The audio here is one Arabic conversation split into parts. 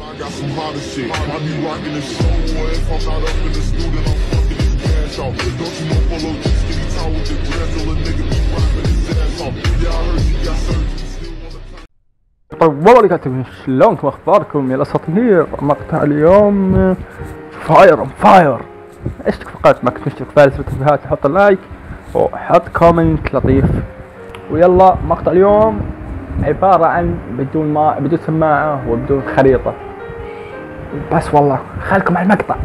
I got some hotter shit. I be rocking the show. If I'm not up in the studio, I'm fucking his cash out. Don't you know Polo G skinny tall with the grass, till a nigga be rapping his ass off. Yeah, I heard you got surgery. طيب والله كاتب شلونكم اخباركم يا الاساطير. مقطع اليوم فاير. اشترك في القناة ما كنت مشترك في الفيديوهات، حط لايك وحط كومنت لطيف. ويلا مقطع اليوم عبارة عن بدون سماعة وبدون خريطة، بس والله خليكم على المقطع.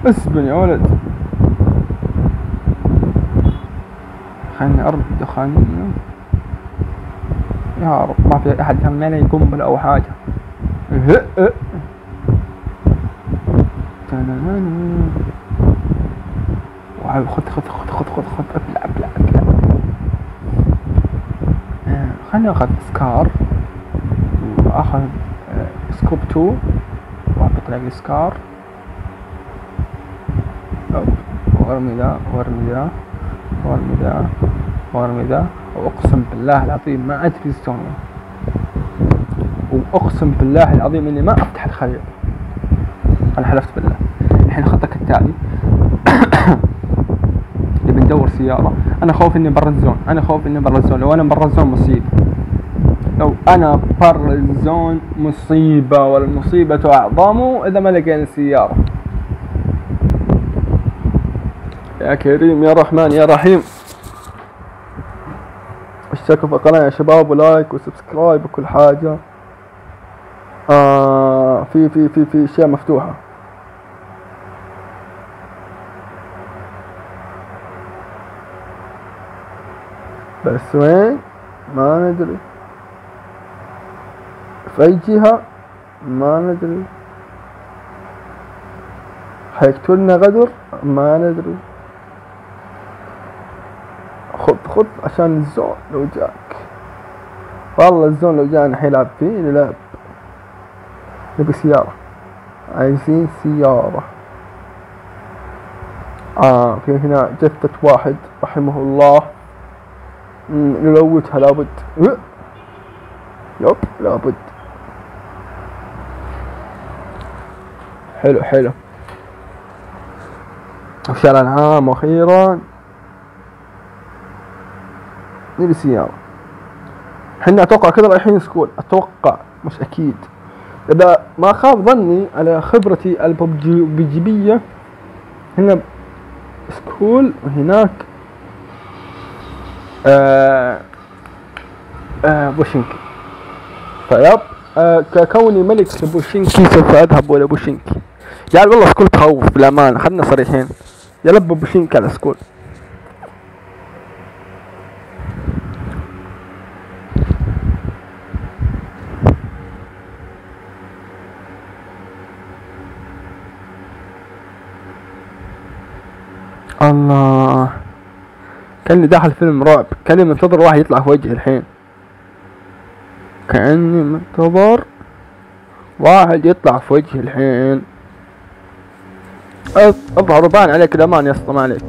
اسبن يا ولد، خليني اربط الدخان. يا رب ما في احد همني قنبله او حاجه. خذ ابلع. خليني اخذ سكار واخذ سكوب 2 وابطلع لي سكار. وارمي ذا واقسم بالله العظيم ما ادري شلون، واقسم بالله العظيم اني ما افتح الخريطة. انا حلفت بالله. الحين الخطة كالتالي. نبي ندور سيارة. انا خوف اني برا الزون. لو انا برا الزون مصيبة. والمصيبة اعظم اذا ما لقينا سيارة. يا كريم يا رحمن يا رحيم. اشتركوا في القناة يا شباب، ولايك وسبسكرايب وكل حاجة. في اشياء مفتوحة. بس وين ما ندري، في اي جهة ما ندري، حيقتلنا غدر ما ندري. خذ عشان الزون لو جاك. والله الزون لو جانا حيلعب فيه نلعب. نبي سيارة، عايزين سيارة. في هنا جثة واحد رحمه الله، نلوتها لابد. لابد. حلو. الشارع العام واخيرا نبي سيارة. حنا اتوقع كذا رايحين سكول، اتوقع مش اكيد. اذا ما خاب ظني على خبرتي الببجيبية، هنا سكول وهناك بوشينكي. طيب ككوني ملك بوشينكي سوف اذهب الى بوشينكي. يعني والله سكول تخوف بالأمان، خلنا صريحين. يلب بوشينكي على سكول. الله، كأني داخل فيلم رعب، كأني منتظر واحد يطلع في وجهي الحين. اظهر وبان عليك الامان يا اسطى، ما عليك.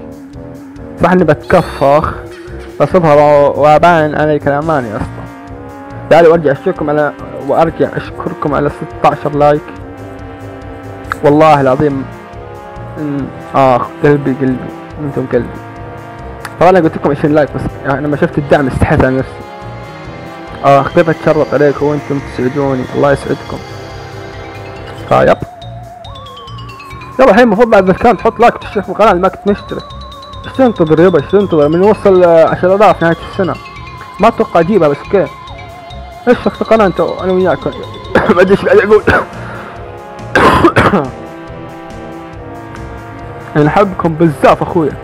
صح اني بتكفخ، بس اظهر وبان عليك الامان يا اسطى. تعالوا وارجع اشكركم على 16 لايك. والله العظيم قلبي انتم قلبي. طبعا انا قلت لكم 20 لايك، بس يعني لما شفت الدعم استحيت على نفسي. كيف اتشرط عليكم وانتم تسعدوني، الله يسعدكم. طيب يلا الحين المفروض بعد الكلام تحط لايك وتشترك في القناة اللي ما كنت مشترك. ايش تنتظر يابا، ايش تنتظر؟ من يوصل 10,000 نهاية السنة ما اتوقع اجيبها، بس كيف؟ اشترك في القناة انت انا وياك. ما ادري ايش قاعد اقول. انا احبكم بزاف اخويا.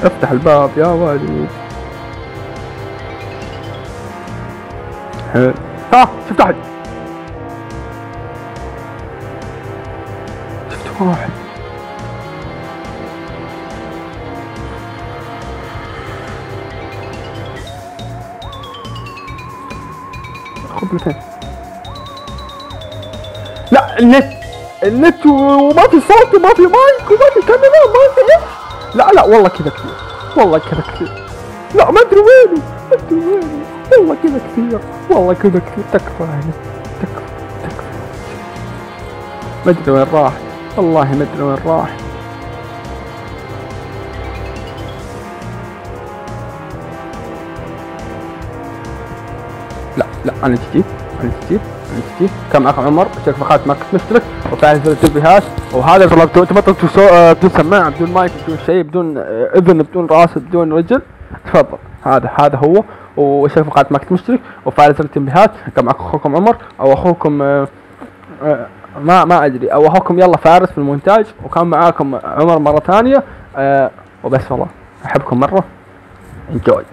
افتح الباب يا وليد. حلو. ها شفت احد، شفت واحد. خذ فين؟ لا النت وما في صوت وما في مايك وما في كاميرا وما في ايش. لا والله كذا كثير، والله كذا كثير. لا ما ادري وينه، ما ادري وينه، والله كذا كثير، والله كذا كثير. تكفى يعني، تكفى. ما ادري وين راح، والله ما ادري وين راح. لا انا جديد. كم اخ عمر اشترك في قناة ما كنت مشترك وفعل زر التنبيهات. وهذا تبطل بدون سماعة بدون مايك بدون شيء بدون اذن بدون راس بدون رجل، تفضل. هذا هو. واشترك في قناة ما كنت مشترك وفعل زر التنبيهات. كان معكم اخوكم عمر او اخوكم ما ادري، او اخوكم يلا فارس في المونتاج، وكان معاكم عمر مرة ثانية. وبس والله احبكم مرة. انجوي.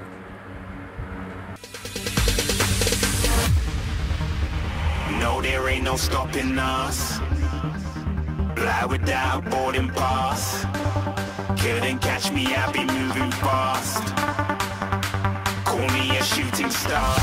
No, there ain't no stopping us. Fly without boarding pass. Couldn't catch me, I be moving fast. Call me a shooting star.